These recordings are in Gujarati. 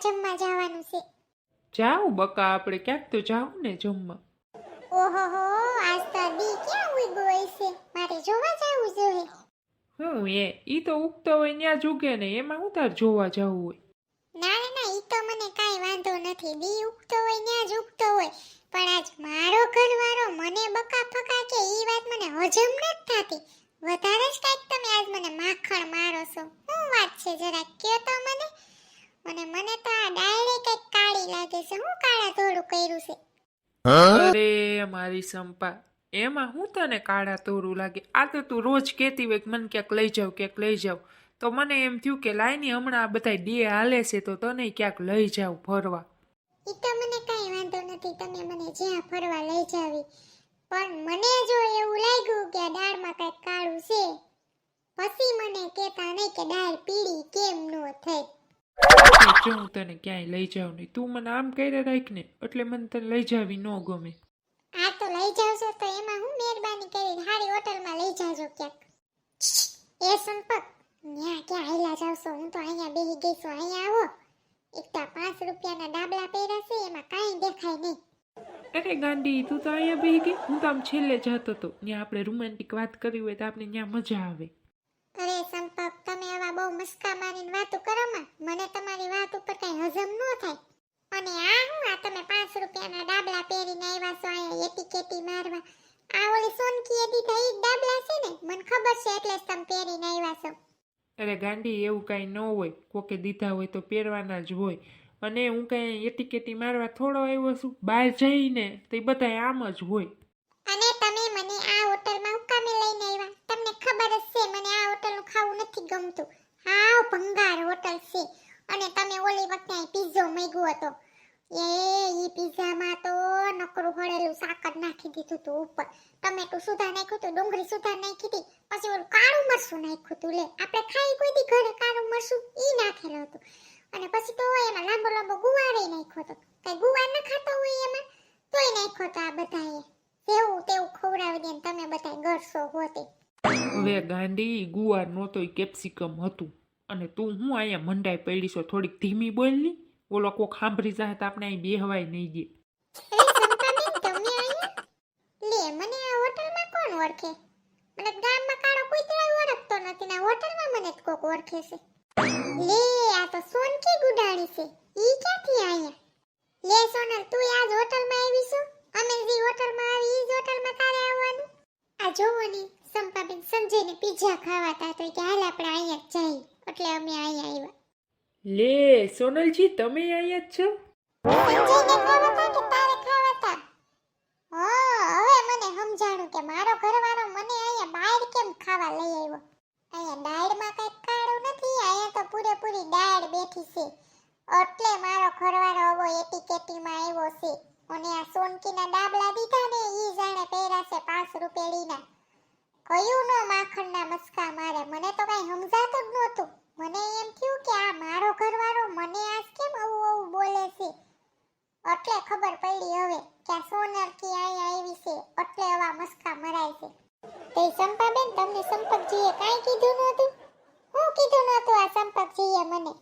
જમવા જવાનું છે? જાઉં બકા, આપણે ક્યાંક તો જાઉં ને જમવા. ઓહોહો, આજ તો દી ક્યાં ઉગ્યો હોય છે? મારે જોવા જવું જોઈએ. હું ઈ તો ઉગતો હોય ન્યા જ ઉગે ને, એમાં હું તાર જોવા જવું હોય? ના ના, ઈ તો મને કાંઈ વાંધો નથી. દી ઉગતો હોય ત્યાં જ ઉગતો હોય. પણ આજ મારો ઘરવાળો મને બકા ફકા કે ઈ વાત મને હજમ નથી થતી. વધારે જ કાંઈક તમે આજ મને માખણ મારો છો. શું વાત છે જરા કયો તો મને. અને મને તો આ ડાયરે કંઈક કાળી લાગે છે. હું કાળા ધોળું કર્યું છે? અરે મારી સંપા, એમાં હું તને કાળા તોરું લાગે? આ તો તું રોજ કહેતી હોય કે મને ક્યાંક લઈ જાવ, ક્યાંક લઈ જાવ. તો મને એમ થયું કે લાઈની હમણાં આ બધા ડે હાલે છે તો તને ક્યાંક લઈ જાવ ફરવા. ઈ તો મને કાંઈ વાંધો નથી, તમે મને જ્યાં ફરવા લઈ જાવી. પણ મને જો એવું લાગ્યું કે આ દાળમાં કંઈક કાળું છે, પછી મને કહેતા નહીં કે દાળ પીળી કેમ નો થઈ. જો હું તને ક્યાંય લઈ જાવ નહીં, તું મને આમ કહી રાખ ને, એટલે મને તને લઈ જાવી ન ગમે. આ તો લઈ જાવ છો તો એમાં હું મહેરબાની કરી સારી હોટલમાં લઈ જાજો ક્યાંક. એ સંપર્ક, ન્યા ક્યાં હાલ્યા જાવ છો? હું તો અહીંયા બેહી ગઈ છું. અહીંયા આવો. એક તો 5 રૂપિયાના ડાબલા પહેર્યા છે, એમાં કાંઈ દેખાય નહીં. અરે ગાંડી, તું તો અહીંયા બેહી ગઈ. હું તો આમ છેલ્લે જતો હતો, ત્યાં આપણે રોમેન્ટિક વાત કરી હોય તો આપણે ત્યાં મજા આવે. અરે સંપર્ક, તમે આવા બહુ મસ્કા મારીને વાતો કરો માં. મને તમારી વાત ઉપર કઈ હજમ ન થાય. અને આ હું આ તમે 5 રૂપિયાના ડાબલા પહેરીને આવ્યા છો અહીંયા એટીકેટી મારવા? આ ઓલી સોનકી એડી થઈ ડાબલા છે ને, મને ખબર છે, એટલે જ તમે પહેરીને આવ્યા છો. અરે ગાંડી, એવું કાંઈ ન હોય. કોકે દીધા હોય તો પહેરવાના જ હોય. અને હું કાંઈ એટીકેટી મારવા થોડો આવ્યો છું? બહાર જઈને તો એ બધા આમ જ હોય. અને તમે મને આ હોટલમાં હુકામે લઈને આવ્યા? તમને ખબર જ છે મને આ હોટલનું ખાવું નથી ગમતું. હાવ ભંગાર હોટલ છે. અને તમે ઓલી વખતે અહીં પીઝો માંગ્યો હતો, ઈ પીઝામાં તો નકરું હળેલું શાક જ નાખી દીધું હતું ઉપર. ટમેટું સુધા નાખ્યું હતું, ડુંગળી સુધા નાખી હતી, પછી ઓલું કાળું મરચું નાખ્યું હતું. લે, આપણે ખાઈ કોઈ દી ઘરે કાળું મરચું ઈ નાખેલું હતું. અને પછી તો એમાં લાંબો લાંબો ગુવારે નાખ્યો હતો. કઈ ગુવાર ન ખાતો હોય એમાં, તોય નાખ્યો હતો. આ બધાએ જેવું તેવું ખવડાવી દે ને તમે બધા ગરસો હોતે. હવે ગાંડી, ગુવાર નહોતો, ઈ કેપ્સિકમ હતું. અને તું હું અહીંયા મંડાઈ પડી છો? થોડીક ધીમી બોલની. ઓલો કોક સાંભળી જાય તો આપણે અહીં બેહવાય નહીં દે. તમે અહીંયા લે, મને આ હોટલમાં કોણ ઓળખે? મને ગામમાં કાળો કૂતરો ઓળખતો નથી ને હોટલમાં મને જ કોક ઓળખે છે. લે, આ તો સોનકી ગુડાણી છે. ઈ ક્યાંથી આયા? લે સોનલ, તું આજ હોટલમાં આવી છો? અમે જે હોટલમાં આવી ઈ જ હોટલમાં તારે આવવાનું? આ જોવો ને, સંપાબેન સંજયને પિઝા ખાવા તા તો કે હાલ આપણે અહીંયા જ જઈએ, એટલે અમે અહીંયા આવ્યા. લે સોનલજી, તમે અહીંયા જ છો? સંજયને ખાવા તા કે તારે ખાવા તા? હા, હવે મને સમજાણું કે મારો ઘરવાળો મને અહીંયા બહાર કેમ ખાવા લઈ આવ્યો. અહીંયા દાળમાં કંઈક કાળું નથી, અહીંયા તો પૂરેપૂરી દાળ બેઠી છે. એટલે મારો ઘરવાળો આવો એટીકેટીમાં આવ્યો છે. અને આ સોનકીના ડાબલા દીધા ને ઈ જાણે પહેર્યા છે 5 રૂપિયાના. કયું નો માખણના મસ્કા મારે, મને તો કઈ સમજાતું જ નહોતું. મને એમ થયું કે આ મારો ઘરવાળો મને આજ કેમ આવું આવું બોલે છે. એટલે ખબર પડી હવે કે આ સોનલકી અહીંયા આવી છે, એટલે આવા મસ્કા મરાય છે. તે સંપાબેન, તમને સંપર્કજીએ કાંઈ કીધું નહોતું? હું કીધું નહોતું આ સંપર્કજીએ મને?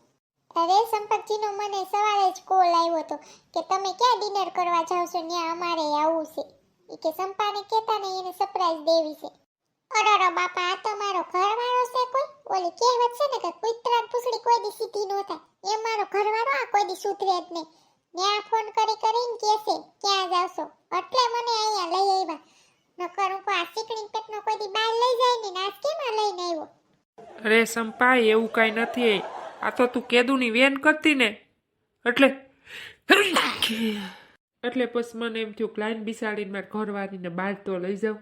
અરે સંપર્કજીનો મને સવારે જ કોલ આવ્યો હતો કે તમે ક્યાં ડિનર કરવા જાવ છો, ત્યાં અમારે આવવું છે. ઈ કે સંપાને કહેતા ને એને સરપ્રાઈઝ દેવી છે. અરે બાપા, આ તો મારો ઘરવાળો છે કોઈ? ઓલી કહેવત છે ને કે કૂતરા પૂછડી કોઈ દી સીધી ન થાય, એ મારો ઘરવાળો આ કોઈ દી સુધરે જ નહીં. ત્યાં ફોન કરીને કહેશે ક્યાં જાવશો, એટલે મને અહીંયા લઈ આવ્યા. નકર હું આ ચીકણી પેટનો કોઈ દી બહાર લઈ જાય ને આજ કેમ આ લઈને આવ્યો? અરે સંપા, એવું કાંઈ નથી. આ તો તું કેદુની વેન કરતી ને, એટલે પછી મને એમ થયું ક્લાઈન બિસાડીને મારા ઘરવાળીને બહાર તો લઈ જાઉં.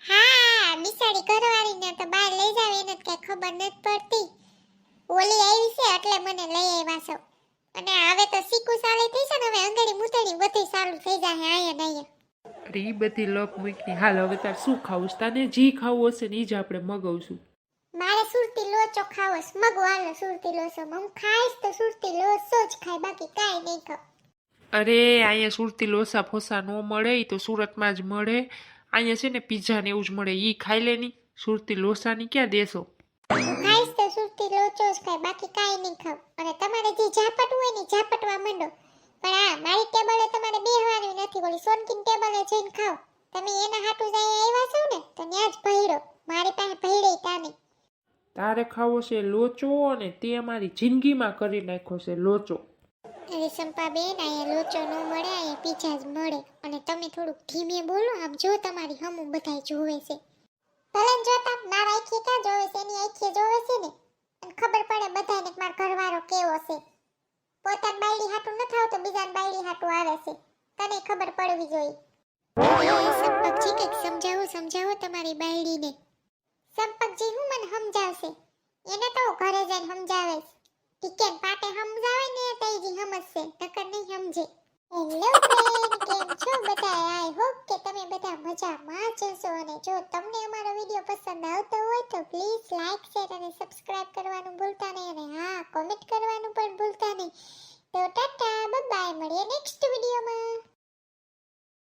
હા, બિસાડી ઘરવાળીને તો બહાર લઈ જાવ એને કઈ ખબર નથી પડતી. ઓલી આવી છે એટલે મને લઈ આવ્યા છો. અને હવે તો સીકુ સાલી થઈ છે ને, હવે અંગડી મુતડી બધી ચાલુ થઈ જાય અહીંયા ને અહીંયા. અરે ઈ બધી લપ મૂકની હાલ, હવે તાર શું ખાવું છે? તને જી ખાવું હશે ને ઈ જ આપણે મગાવશું. મારે સુરતી લોચો ખાવો છે, મગો હાલો સુરતી લોચો. હું ખાઈશ તો સુરતી લોચો જ ખાય, બાકી કાંઈ નહીં ખાવ. અરે અહીંયા સુરતી લોસા ફોસા ન મળે, ઈ તો સુરતમાં જ મળે. અહીંયા છે ને પિઝા ને એવું જ મળે, ઈ ખાઈ લે ની. સુરતી લોસાની ક્યાં દેશો? હું ખાઈશ તો સુરતી લોચો લોચો જ ખાય, બાકી કાંઈ નહીં ખાવ. અને તમારે જે ઝાપટવું હોય ને ઈ ઝાપટવા માંડો. પણ આ મારી ટેબલે તમારે બેહવાનું નથી, ઓલી સોનકીન ટેબલે જઈને ખાઓ. તમે એના હાટુ જ અહીંયા આવ્યા છો ને તો ન્યા જ ભયડો, મારી પાસે ભયડે તાને. તારે ખાવો છે લોચો અને તે મારી જિંદગીમાં કરી નાખ્યો છે લોચો. અરે સંપા બેન, અહીંયા લોચો ન મળે, અહીંયા પીઝા જ મળે. અને તમે થોડુંક ધીમે બોલો, આમ જો તમારી હમું બધાય જોવે છે. ભલે ને જોતા, મારા આંખે ક્યાં જોવે છે, એની આંખે જોવે છે ને. અને ખબર પડે બધાને કે મારો ઘરવાળો કેવો છે. પોતાની બાયડી હાટુ ન થાવ તો બીજાની બાયડી હાટુ આવે છે. તને ખબર પડવી જોઈએ. સંપકજી કંઈક સમજાવો તમારી બાયડીને. સંપકજી હું મને સમજાવશે, એને તો હું ઘરે જઈને સમજાવે છે. ટીકેન પાટે સમજાવે ને તઈજી સમજશે, નકર નહીં સમજે. હેલો ફ્રેન્ડ, કેમ છો બધા? આઈ હોપ કે તમે બધા મજામાં જ હશો. અને જો તમને અમારો વિડિયો પસંદ આવતો હોય તો પ્લીઝ લાઈક, શેર અને સબસ્ક્રાઇબ કરવાનું ભૂલતા નહીં. અને હા, કોમેન્ટ કરવાનું પણ ભૂલતા નહીં. તો ટાટા, બાય બાય, મળીએ નેક્સ્ટ વિડિયોમાં.